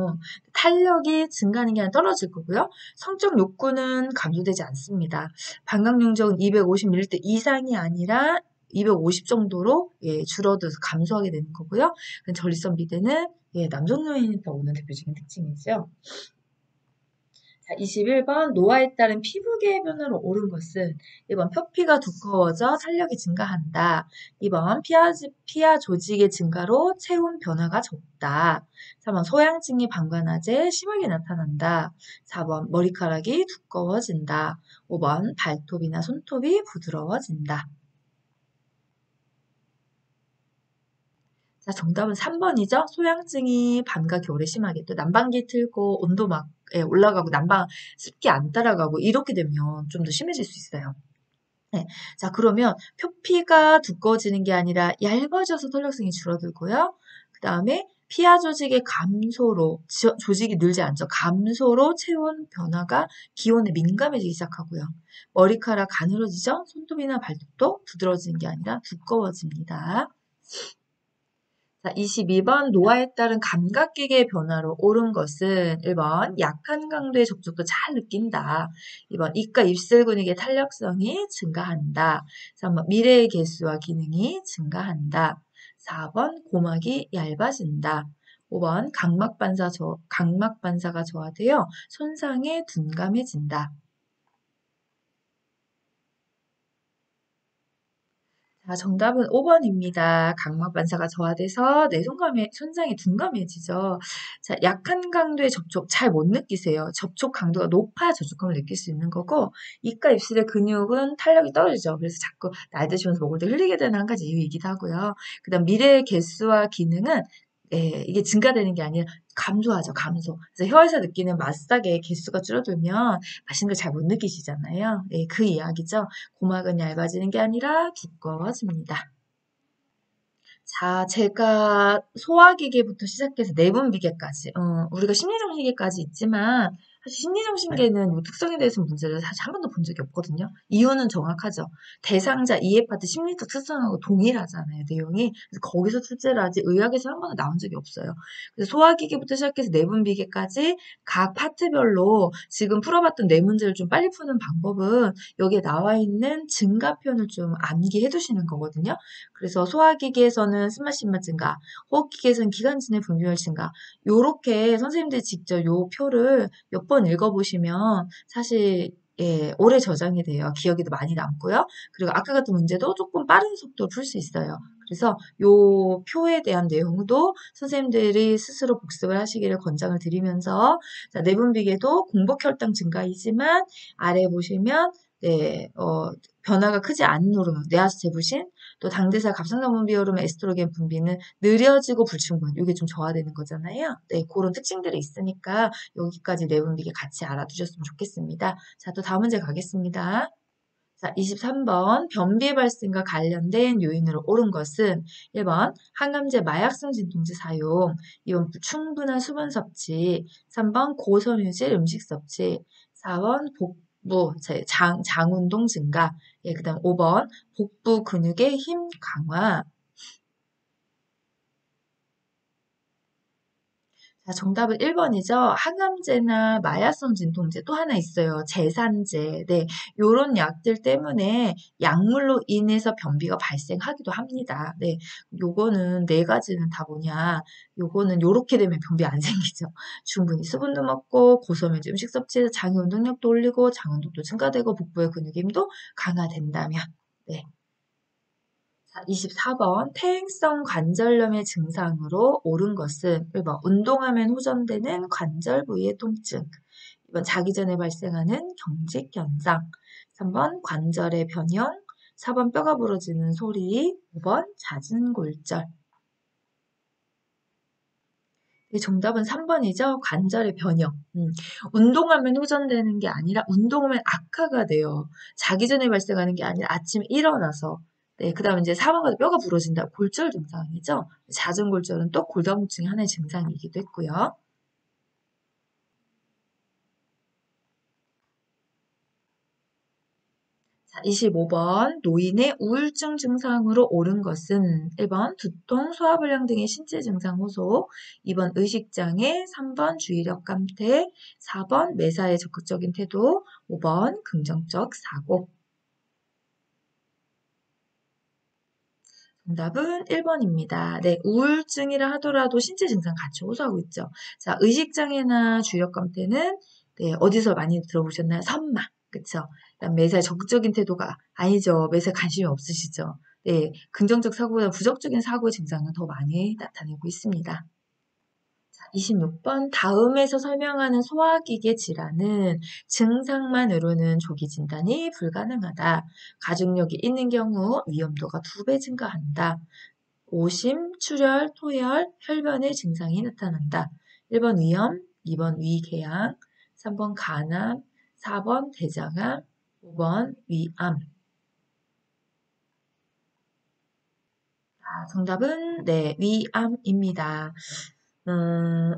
탄력이 증가하는 게 아니라 떨어질 거고요. 성적 욕구는 감소되지 않습니다. 방광용적은 250ml 이상이 아니라 250 정도로 줄어들어서 감소하게 되는 거고요. 전립선 비대는 남성 노인이 오는 대표적인 특징이죠. 자, 21번 노화에 따른 피부계의 변화로 옳은 것은 1번 표피가 두꺼워져 탄력이 증가한다. 2번 피하 조직의 증가로 체온 변화가 적다. 3번 소양증이 방광하재 심하게 나타난다. 4번 머리카락이 두꺼워진다. 5번 발톱이나 손톱이 부드러워진다. 자, 정답은 3번이죠. 소양증이 밤과 겨울에 심하게 또 난방기 틀고 온도 막 올라가고 난방 습기 안 따라가고 이렇게 되면 좀 더 심해질 수 있어요. 네. 자, 그러면 표피가 두꺼워지는 게 아니라 얇아져서 탄력성이 줄어들고요. 그 다음에 피하 조직의 감소로, 조직이 늘지 않죠. 감소로 체온 변화가 기온에 민감해지기 시작하고요. 머리카락 가늘어지죠. 손톱이나 발톱도 부드러워지는 게 아니라 두꺼워집니다. 자, 22번 노화에 따른 감각기계의 변화로 옳은 것은 1번 약한 강도의 접촉도 잘 느낀다. 2번 입과 입술 근육의 탄력성이 증가한다. 3번 미래의 개수와 기능이 증가한다. 4번 고막이 얇아진다. 5번 각막 반사가 저하되어 손상에 둔감해진다. 자, 정답은 5번입니다. 각막 반사가 저하돼서 손상에 둔감해지죠. 자, 약한 강도의 접촉 잘 못 느끼세요. 접촉 강도가 높아야 저촉감을 느낄 수 있는 거고, 입과 입술의 근육은 탄력이 떨어지죠. 그래서 자꾸 날 드시면서 먹을 때 흘리게 되는 한 가지 이유이기도 하고요. 그 다음 미래의 개수와 기능은 이게 증가되는 게 아니라 감소하죠, 감소. 그래서 혀에서 느끼는 맛삭의 개수가 줄어들면 맛있는 걸 잘 못 느끼시잖아요. 그 이야기죠. 고막은 얇아지는 게 아니라 두꺼워집니다. 자, 제가 소화기계부터 시작해서 내분비계까지, 우리가 심리정신계까지 있지만, 사실 심리정신계는 이 특성에 대해서 문제를 사실 한 번도 본 적이 없거든요. 이유는 정확하죠. 대상자 이해 파트 심리적 특성하고 동일하잖아요, 내용이. 그래서 거기서 출제를 하지 의학에서 한 번도 나온 적이 없어요. 그래서 소화기계부터 시작해서 내분비계까지 각 파트별로 지금 풀어봤던 네 문제를 좀 빨리 푸는 방법은 여기에 나와 있는 증가편을 좀 암기해 두시는 거거든요. 그래서 소화기계에서는 스마시마 증가, 호흡기계에서는 기관지내 분비율 증가. 요렇게 선생님들이 직접 요 표를 몇 번 읽어보시면 사실 오래 저장이 돼요. 기억에도 많이 남고요. 그리고 아까 같은 문제도 조금 빠른 속도로 풀 수 있어요. 그래서 요 표에 대한 내용도 선생님들이 스스로 복습을 하시기를 권장을 드리면서 자, 내분비계도 공복혈당 증가이지만 아래 보시면 변화가 크지 않은 호르몬, 뇌하수 제부신, 또 당대사 갑상선 분비 호르몬, 에스트로겐 분비는 느려지고 불충분, 이게 좀 저하되는 거잖아요. 네, 그런 특징들이 있으니까 여기까지 내분비계 같이 알아두셨으면 좋겠습니다. 자, 또 다음 문제 가겠습니다. 자, 23번 변비 발생과 관련된 요인으로 옳은 것은 1번 항암제 마약성 진통제 사용, 2번 충분한 수분 섭취, 3번 고섬유질 음식 섭취, 4번 복부, 장운동 증가, 그 다음 5번 복부 근육의 힘 강화. 자, 정답은 1번이죠. 항암제나 마약성 진통제 또 하나 있어요. 제산제. 네, 요런 약들 때문에 약물로 인해서 변비가 발생하기도 합니다. 네, 요거는 네 가지는 다 뭐냐. 요거는 요렇게 되면 변비 안 생기죠. 충분히 수분도 먹고 고섬유질 음식 섭취해서 장의 운동력도 올리고 장 운동도 증가되고 복부의 근육 힘도 강화된다면. 네. 자, 24번 퇴행성 관절염의 증상으로 옳은 것은 1번 운동하면 호전되는 관절 부위의 통증, 2번 자기 전에 발생하는 경직 현상, 3번 관절의 변형, 4번 뼈가 부러지는 소리, 5번 잦은 골절. 정답은 3번이죠. 관절의 변형. 운동하면 호전되는 게 아니라 운동하면 악화가 돼요. 자기 전에 발생하는 게 아니라 아침에 일어나서. 네, 그 다음에 이제 사망과 뼈가 부러진다. 골절 증상이죠. 잦은 골절은 또 골다공증의 하나의 증상이기도 했고요. 자, 25번 노인의 우울증 증상으로 옳은 것은 1번 두통, 소화불량 등의 신체 증상 호소, 2번 의식장애, 3번 주의력 감퇴, 4번 매사에 적극적인 태도, 5번 긍정적 사고. 정답은 1번입니다. 네, 우울증이라 하더라도 신체 증상 같이 호소하고 있죠. 자, 의식장애나 주의력 감퇴는 네, 어디서 많이 들어보셨나요? 선마. 그쵸? 그다음 매사에 적극적인 태도가 아니죠. 매사에 관심이 없으시죠? 네, 긍정적 사고보다 부정적인 사고의 증상은 더 많이 나타내고 있습니다. 자, 26번 다음에서 설명하는 소화기계 질환은 증상만으로는 조기 진단이 불가능하다. 가족력이 있는 경우 위험도가 2배 증가한다. 오심, 출혈, 토열, 혈변의 증상이 나타난다. 1번 위염, 2번 위궤양, 3번 간암, 4번 대장암, 5번 위암. 정답은 네, 위암입니다.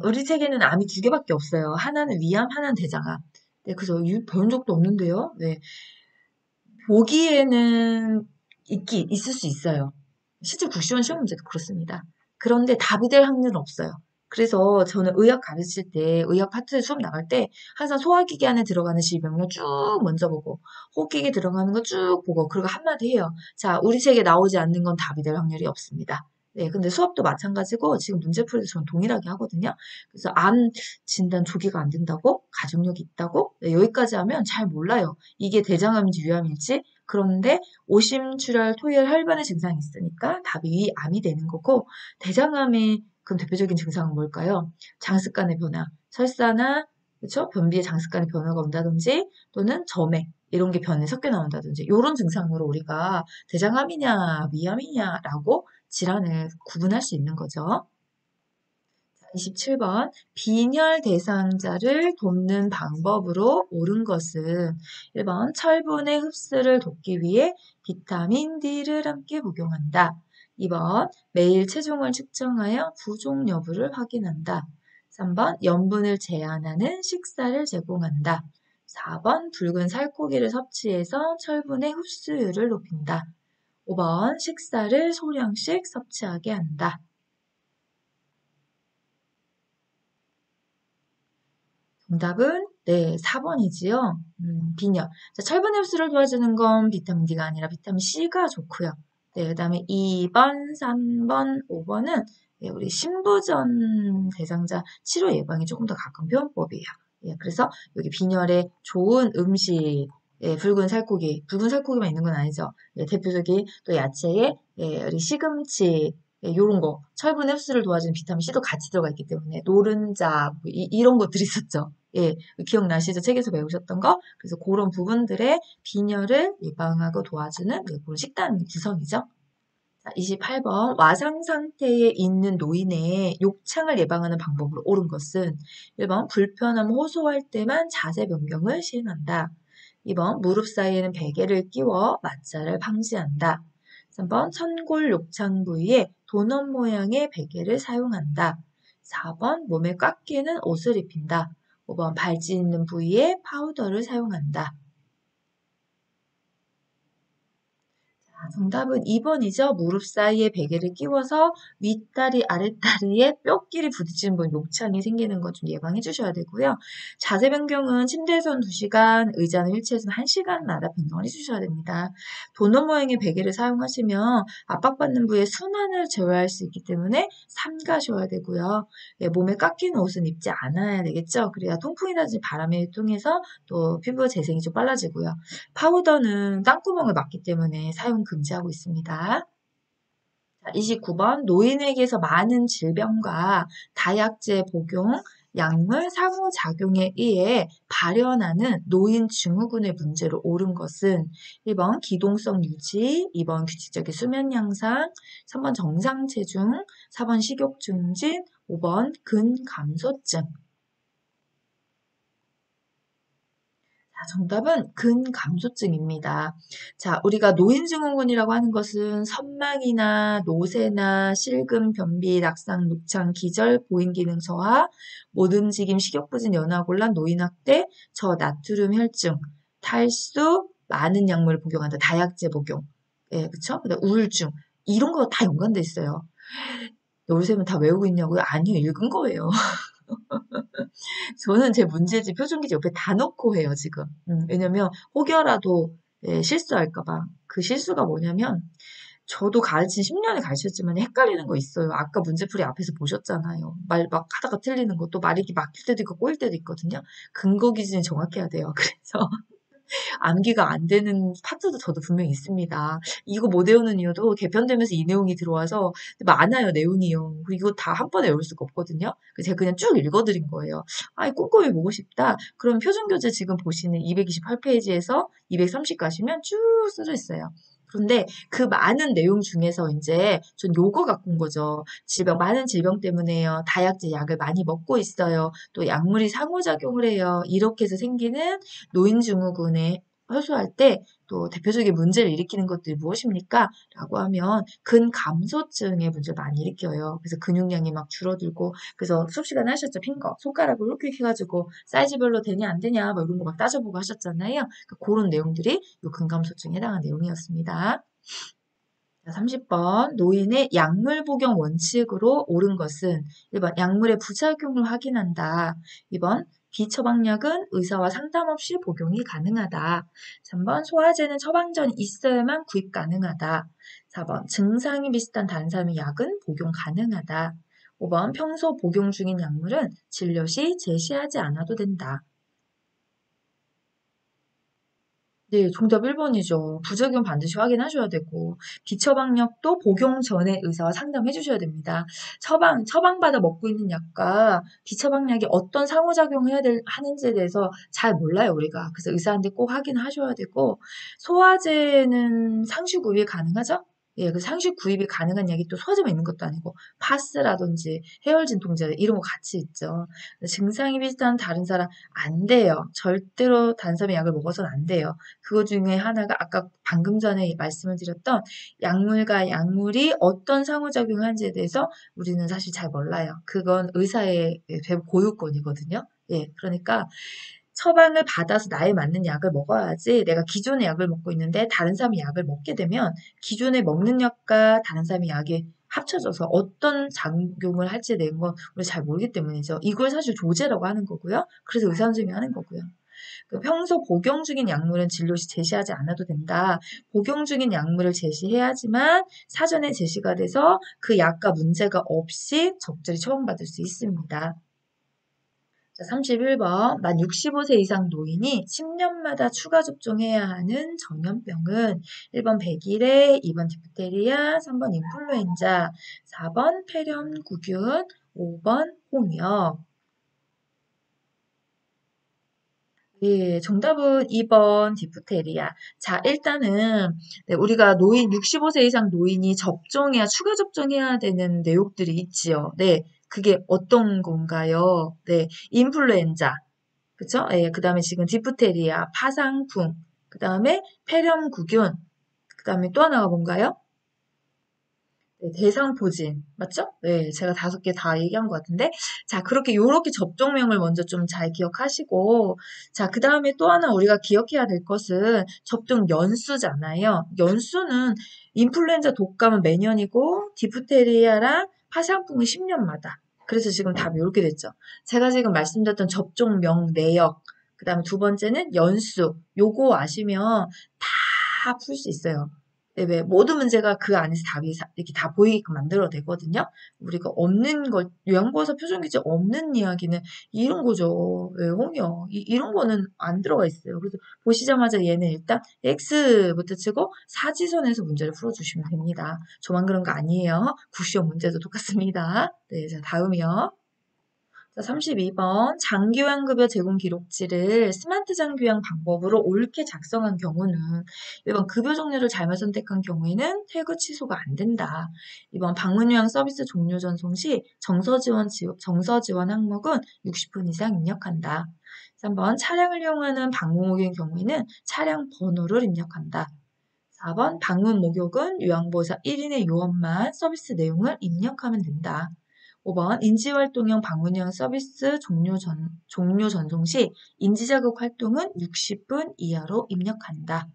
우리 책에는 암이 두 개밖에 없어요. 하나는 위암, 하나는 대장암. 네, 그래서 배운 적도 없는데요. 네, 보기에는 있을 수 있어요. 실제 국시원 시험 문제도 그렇습니다. 그런데 답이 될 확률은 없어요. 그래서 저는 의학 가르칠 때, 의학 파트 수업 나갈 때 항상 소화기계 안에 들어가는 질병을 쭉 먼저 보고 호흡기계 들어가는 거 쭉 보고 그리고 한마디 해요. 자, 우리 책에 나오지 않는 건 답이 될 확률이 없습니다. 네, 근데 수업도 마찬가지고 지금 문제풀이도 저는 동일하게 하거든요. 그래서 암 진단 조기가 안 된다고? 가족력이 있다고? 네, 여기까지 하면 잘 몰라요. 이게 대장암인지 위암일지. 그런데 오심, 출혈, 토열, 혈변의 증상이 있으니까 답이 위암이 되는 거고 대장암의 그 대표적인 증상은 뭘까요? 장습관의 변화, 설사나 그렇죠? 변비에 장습관의 변화가 온다든지 또는 점액 이런 게 변에 섞여 나온다든지 이런 증상으로 우리가 대장암이냐 위암이냐라고 질환을 구분할 수 있는 거죠. 27번 빈혈 대상자를 돕는 방법으로 옳은 것은 1번 철분의 흡수를 돕기 위해 비타민 D를 함께 복용한다. 2번 매일 체중을 측정하여 부족 여부를 확인한다. 3번 염분을 제한하는 식사를 제공한다. 4번 붉은 살코기를 섭취해서 철분의 흡수율을 높인다. 5번 식사를 소량씩 섭취하게 한다. 정답은 네, 4번이지요. 빈혈. 자, 철분 흡수를 도와주는 건 비타민 D가 아니라 비타민 C가 좋고요. 네, 그다음에 2번, 3번, 5번은 우리 신부전 대상자 치료 예방에 조금 더 가까운 표현법이에요. 예, 그래서 여기 빈혈에 좋은 음식, 예, 붉은 살코기만 있는 건 아니죠. 예, 대표적인 또 야채에 우리 시금치, 예, 요런 거, 철분 흡수를 도와주는 비타민 C도 같이 들어가 있기 때문에 노른자 뭐 이런 것들이 있었죠. 예, 기억나시죠? 책에서 배우셨던 거? 그래서 그런 부분들의 빈혈을 예방하고 도와주는 그런 식단 구성이죠. 자, 28번 와상 상태에 있는 노인의 욕창을 예방하는 방법으로 옳은 것은 1번 불편함 호소할 때만 자세 변경을 시행한다. 2번 무릎 사이에는 베개를 끼워 맞자를 방지한다. 3번 천골 욕창 부위에 도넛 모양의 베개를 사용한다. 4번 몸에 꽉 끼는 옷을 입힌다. 5번 발찌 있는 부위에 파우더를 사용한다. 정답은 2번이죠. 무릎 사이에 베개를 끼워서 윗다리, 아랫다리에 뼈끼리 부딪히는 욕창이 생기는 것 좀 예방해 주셔야 되고요. 자세 변경은 침대에서는 2시간, 의자는 휠체어에서는 1시간마다 변경을 해주셔야 됩니다. 도넛 모양의 베개를 사용하시면 압박받는 부위에 순환을 제어할 수 있기 때문에 삼가셔야 되고요. 예, 몸에 깎이는 옷은 입지 않아야 되겠죠. 그래야 통풍이라든지 바람에 통해서 또 피부 재생이 좀 빨라지고요. 파우더는 땅구멍을 막기 때문에 사용 금지하고 있습니다. 29번 노인에게서 많은 질병과 다약제 복용, 약물 상호작용에 의해 발현하는 노인 증후군의 문제로 옳은 것은 1번 기동성 유지, 2번 규칙적인 수면 양상, 3번 정상 체중, 4번 식욕 증진, 5번 근감소증. 정답은 근감소증입니다. 자, 우리가 노인증후군이라고 하는 것은 선망이나 노쇠나 실금, 변비, 낙상, 녹창, 기절, 보행기능 저하, 못 움직임, 식욕부진, 연하곤란, 노인학대, 저나트륨 혈증, 탈수, 많은 약물을 복용한다. 다약제 복용. 예, 그쵸? 그다음 우울증. 이런 거 다 연관돼 있어요. 요새는 다 외우고 있냐고요? 아니요, 읽은 거예요. 저는 제 문제집, 표준기지 옆에 다 넣고 해요, 지금. 왜냐면 혹여라도 실수할까봐. 그 실수가 뭐냐면, 저도 가르친 10년을 가르쳤지만 헷갈리는 거 있어요. 아까 문제풀이 앞에서 보셨잖아요. 말 막 하다가 틀리는 거, 또 말이 막힐 때도 있고 꼬일 때도 있거든요. 근거 기준이 정확해야 돼요. 그래서 암기가 안 되는 파트도 저도 분명히 있습니다. 이거 못 외우는 이유도 개편되면서 이 내용이 들어와서 많아요, 내용이요. 그리고 이거 다 한 번에 외울 수가 없거든요. 그래서 제가 그냥 쭉 읽어드린 거예요. 아, 꼼꼼히 보고 싶다. 그럼 표준교재 지금 보시는 228페이지에서 230 가시면 쭉 써져 있어요. 그런데 그 많은 내용 중에서 이제 전 요거 갖고 온 거죠. 많은 질병 때문에요. 다약제 약을 많이 먹고 있어요. 또 약물이 상호작용을 해요. 이렇게 해서 생기는 노인증후군에 호소할 때 또 대표적인 문제를 일으키는 것들이 무엇입니까? 라고 하면 근감소증의 문제를 많이 일으켜요. 그래서 근육량이 막 줄어들고 그래서 수업 시간에 하셨죠? 핑거 손가락으로 이렇게 해가지고 사이즈별로 되냐 안 되냐 뭐 이런 거 막 따져보고 하셨잖아요. 그런 내용들이 요 근감소증에 해당하는 내용이었습니다. 30번 노인의 약물 복용 원칙으로 옳은 것은 1번 약물의 부작용을 확인한다. 2번 비처방약은 의사와 상담 없이 복용이 가능하다. 3번 소화제는 처방 전이 있어야만 구입 가능하다. 4번 증상이 비슷한 다른 사람의 약은 복용 가능하다. 5번 평소 복용 중인 약물은 진료 시 제시하지 않아도 된다. 네, 정답 1번이죠. 부작용 반드시 확인하셔야 되고, 비처방약도 복용 전에 의사와 상담해 주셔야 됩니다. 처방받아 먹고 있는 약과 비처방약이 어떤 상호작용을 하는지에 대해서 잘 몰라요, 우리가. 그래서 의사한테 꼭 확인하셔야 되고, 소화제는 상시 구입이 가능하죠? 예, 그 상시 구입이 가능한 약이 또 소화제만 있는 것도 아니고, 파스라든지 해열진 통제 이런 거 같이 있죠. 증상이 비슷한 다른 사람 안 돼요. 절대로 단섬의 약을 먹어서는 안 돼요. 그거 중에 하나가 아까 방금 전에 말씀을 드렸던 약물과 약물이 어떤 상호작용을 하는지에 대해서 우리는 사실 잘 몰라요. 그건 의사의 고유권이거든요. 예, 그러니까 처방을 받아서 나에 맞는 약을 먹어야지 내가 기존의 약을 먹고 있는데 다른 사람의 약을 먹게 되면 기존에 먹는 약과 다른 사람의 약이 합쳐져서 어떤 작용을 할지에 대한 건 우리 잘 모르기 때문이죠. 이걸 사실 조제라고 하는 거고요. 그래서 의사 선생님이 하는 거고요. 평소 복용 중인 약물은 진료 시 제시하지 않아도 된다. 복용 중인 약물을 제시해야지만 사전에 제시가 돼서 그 약과 문제가 없이 적절히 처방받을 수 있습니다. 자, 31번. 만 65세 이상 노인이 10년마다 추가 접종해야 하는 전염병은 1번 백일해, 2번 디프테리아, 3번 인플루엔자, 4번 폐렴구균, 5번 홍역. 예, 정답은 2번 디프테리아. 자, 일단은 네, 우리가 65세 이상 노인이 추가 접종해야 되는 내용들이 있지요. 네, 그게 어떤 건가요? 네, 인플루엔자, 그쵸? 예, 그 다음에 지금 디프테리아, 파상풍, 그 다음에 폐렴구균, 그 다음에 또 하나가 뭔가요? 네, 대상포진 맞죠? 네, 제가 5개 다 얘기한 것 같은데 자 그렇게 요렇게 접종명을 먼저 좀 잘 기억하시고 자 그 다음에 또 하나 우리가 기억해야 될 것은 접종 연수잖아요. 연수는 인플루엔자 독감은 매년이고 디프테리아랑 파상풍은 10년마다 그래서 지금 답이 이렇게 됐죠. 제가 지금 말씀드렸던 접종명 내역 그 다음에 두 번째는 연수 요거 아시면 다 풀 수 있어요. 네, 왜 모든 문제가 그 안에서 답이 이렇게 다 보이게끔 만들어야 되거든요. 우리가 없는 걸 요양보호사 표준규칙 없는 이야기는 이런 거죠. 왜 홍역 이런 거는 안 들어가 있어요. 그래서 보시자마자 얘는 일단 X부터 치고 사지선에서 문제를 풀어주시면 됩니다. 저만 그런 거 아니에요. 구시형 문제도 똑같습니다. 네, 자 다음이요. 자, 32번 장기요양급여 제공 기록지를 스마트 장기요양 방법으로 옳게 작성한 경우는 1번 급여 종류를 잘못 선택한 경우에는 퇴그 취소가 안 된다. 2번 방문요양 서비스 종료 전송 시 정서 지원 항목은 60분 이상 입력한다. 3번 차량을 이용하는 방문 목욕의 경우에는 차량 번호를 입력한다. 4번 방문 목욕은 요양보호사 1인의 요원만 서비스 내용을 입력하면 된다. 5번 인지활동형 방문형 서비스 종료 전송 시 인지자극 활동은 60분 이하로 입력한다.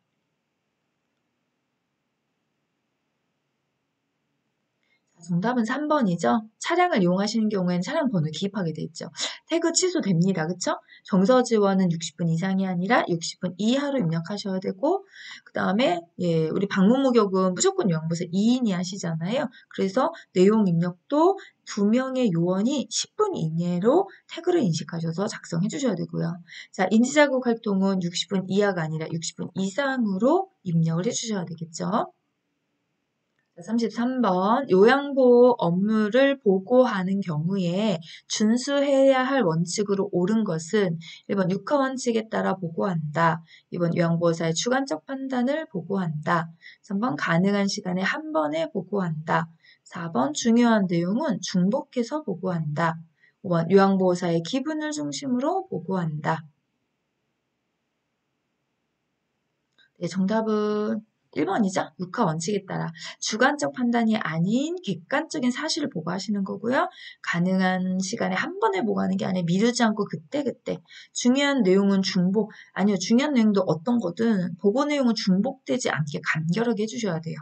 정답은 3번이죠. 차량을 이용하시는 경우에는 차량 번호 기입하게 돼 있죠. 태그 취소됩니다. 그쵸? 정서 지원은 60분 이상이 아니라 60분 이하로 입력하셔야 되고 그 다음에 예, 우리 방문 목욕은 무조건 요양보호사 2인이 하시잖아요. 그래서 내용 입력도 2명의 요원이 10분 이내로 태그를 인식하셔서 작성해 주셔야 되고요. 자, 인지자극 활동은 60분 이하가 아니라 60분 이상으로 입력을 해 주셔야 되겠죠. 33번 요양보호 업무를 보고하는 경우에 준수해야 할 원칙으로 옳은 것은 1번 육하 원칙에 따라 보고한다. 2번 요양보호사의 주관적 판단을 보고한다. 3번 가능한 시간에 한 번에 보고한다. 4번 중요한 내용은 중복해서 보고한다. 5번 요양보호사의 기분을 중심으로 보고한다. 네, 정답은 1번이죠. 육하 원칙에 따라 주관적 판단이 아닌 객관적인 사실을 보고하시는 거고요. 가능한 시간에 한 번에 보고하는 게 아니라 미루지 않고 그때그때. 중요한 내용은 아니요. 중요한 내용도 어떤 거든 보고 내용은 중복되지 않게 간결하게 해주셔야 돼요.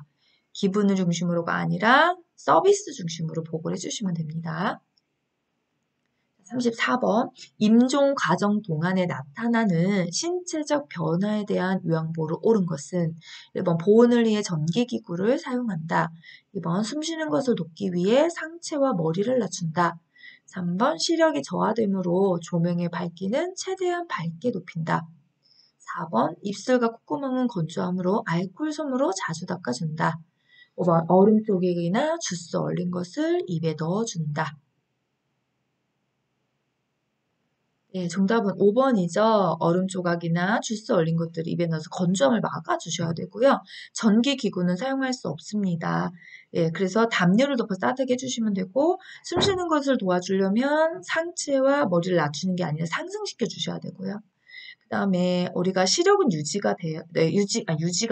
기분을 중심으로가 아니라 서비스 중심으로 보고를 해주시면 됩니다. 34번 임종 과정 동안에 나타나는 신체적 변화에 대한 요양보호로 옳은 것은 1번 보온을 위해 전기기구를 사용한다. 2번 숨쉬는 것을 돕기 위해 상체와 머리를 낮춘다. 3번 시력이 저하되므로 조명의 밝기는 최대한 밝게 높인다. 4번 입술과 콧구멍은 건조하므로 알코올 솜으로 자주 닦아준다. 5번 얼음 쪼개기나 주스 얼린 것을 입에 넣어준다. 네, 정답은 5번이죠. 얼음 조각이나 주스 얼린 것들을 입에 넣어서 건조함을 막아주셔야 되고요. 전기기구는 사용할 수 없습니다. 예, 그래서 담요를 덮어서 따뜻하게 해주시면 되고 숨 쉬는 것을 도와주려면 상체와 머리를 낮추는 게 아니라 상승시켜 주셔야 되고요. 그 다음에 우리가 시력은 유지가 돼요. 네,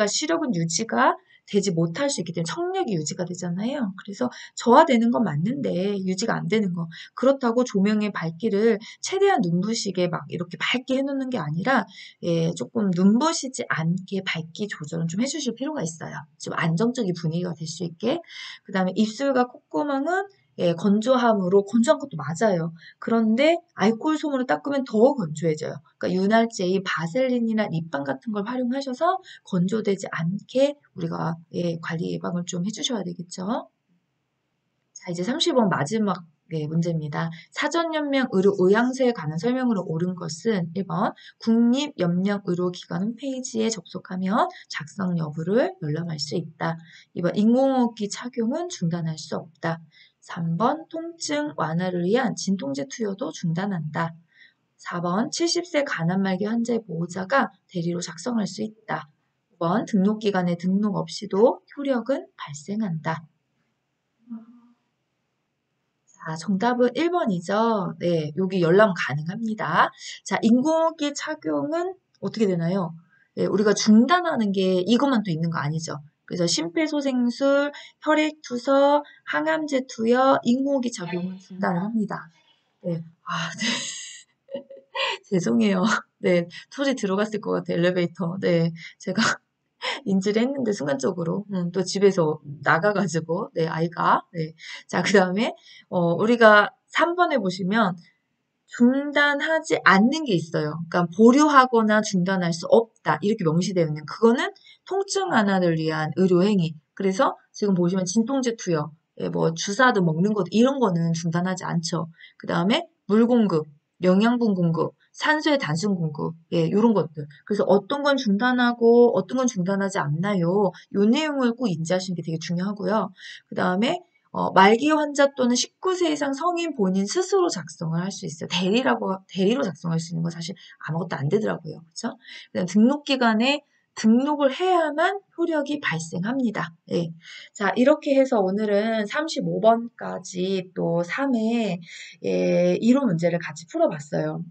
시력은 유지가 되지 못할 수 있기 때문에 청력이 유지가 되잖아요. 그래서 저하되는 건 맞는데 유지가 안 되는 거. 그렇다고 조명의 밝기를 최대한 눈부시게 막 이렇게 밝게 해놓는 게 아니라 예, 조금 눈부시지 않게 밝기 조절은 좀 해주실 필요가 있어요. 좀 안정적인 분위기가 될 수 있게. 그 다음에 입술과 콧구멍은 예, 건조한 것도 맞아요. 그런데 알코올 솜으로 닦으면 더 건조해져요. 그러니까 윤활제인 바셀린이나 립밤 같은 걸 활용하셔서 건조되지 않게 우리가 예, 관리 예방을 좀 해주셔야 되겠죠. 자, 이제 30번 마지막 네, 문제입니다. 사전연명의료의향서에 관한 설명으로 옳은 것은 1번 국립연명의료기관 홈페이지에 접속하면 작성 여부를 열람할 수 있다. 2번 인공호흡기 착용은 중단할 수 없다. 3번 통증 완화를 위한 진통제 투여도 중단한다. 4번 70세 간암말기 환자의 보호자가 대리로 작성할 수 있다. 5번 등록기관에 등록 없이도 효력은 발생한다. 자, 정답은 1번이죠. 네, 여기 열람 가능합니다. 자, 인공호흡기 착용은 어떻게 되나요? 네, 우리가 중단하는 게 이것만 또 있는 거 아니죠. 그래서 심폐소생술, 혈액투서, 항암제 투여, 인공호흡기 착용은 중단을 합니다. 네, 아, 네. 죄송해요. 네, 소리 들어갔을 것 같아요, 엘리베이터. 네, 제가 인지를 했는데 순간적으로 또 집에서 나가가지고 네 아이가 네. 자 그다음에 우리가 3번에 보시면 중단하지 않는 게 있어요. 그러니까 보류하거나 중단할 수 없다 이렇게 명시되어 있는 그거는 통증 완화를 위한 의료 행위. 그래서 지금 보시면 진통제 투여, 예, 뭐 주사도 먹는 것 이런 거는 중단하지 않죠. 그다음에 물 공급, 영양분 공급, 산소의 단순 공급, 예, 이런 것들. 그래서 어떤 건 중단하고 어떤 건 중단하지 않나요? 이 내용을 꼭 인지하시는 게 되게 중요하고요. 그다음에 말기 환자 또는 19세 이상 성인 본인 스스로 작성을 할 수 있어요. 대리로 작성할 수 있는 건 사실 아무것도 안 되더라고요. 그렇죠? 등록기관에 등록을 해야만 효력이 발생합니다. 예. 자, 이렇게 해서 오늘은 35번까지 또 3회 예, 이론 문제를 같이 풀어봤어요.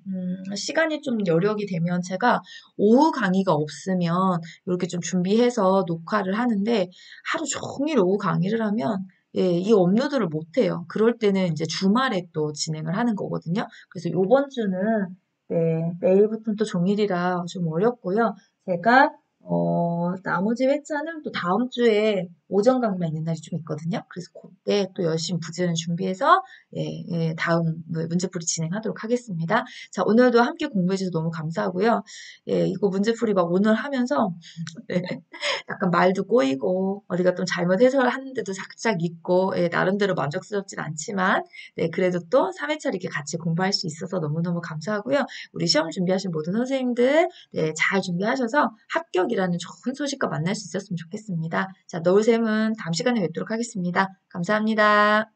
시간이 좀 여력이 되면 제가 오후 강의가 없으면 이렇게 좀 준비해서 녹화를 하는데 하루 종일 오후 강의를 하면 예, 이 업로드를 못해요. 그럴 때는 이제 주말에 또 진행을 하는 거거든요. 그래서 요번 주는 네, 내일부터는 또 종일이라 좀 어렵고요. 제가 나머지 회차는 또 다음 주에 오전 강의만 있는 날이 좀 있거든요. 그래서 그때 또 열심히 부지런히 준비해서 예, 예, 다음 문제풀이 진행하도록 하겠습니다. 자, 오늘도 함께 공부해주셔서 너무 감사하고요. 예, 이거 문제풀이 막 오늘 하면서 네, 약간 말도 꼬이고 어디가 좀 잘못 해설하는데도 살짝 있고 예, 나름대로 만족스럽진 않지만 네, 그래도 또 3회차 이렇게 같이 공부할 수 있어서 너무너무 감사하고요. 우리 시험 준비하신 모든 선생님들 네, 잘 준비하셔서 합격이라는 좋은 소식과 만날 수 있었으면 좋겠습니다. 자, 노을샘 쌤은 다음 시간에 뵙도록 하겠습니다. 감사합니다.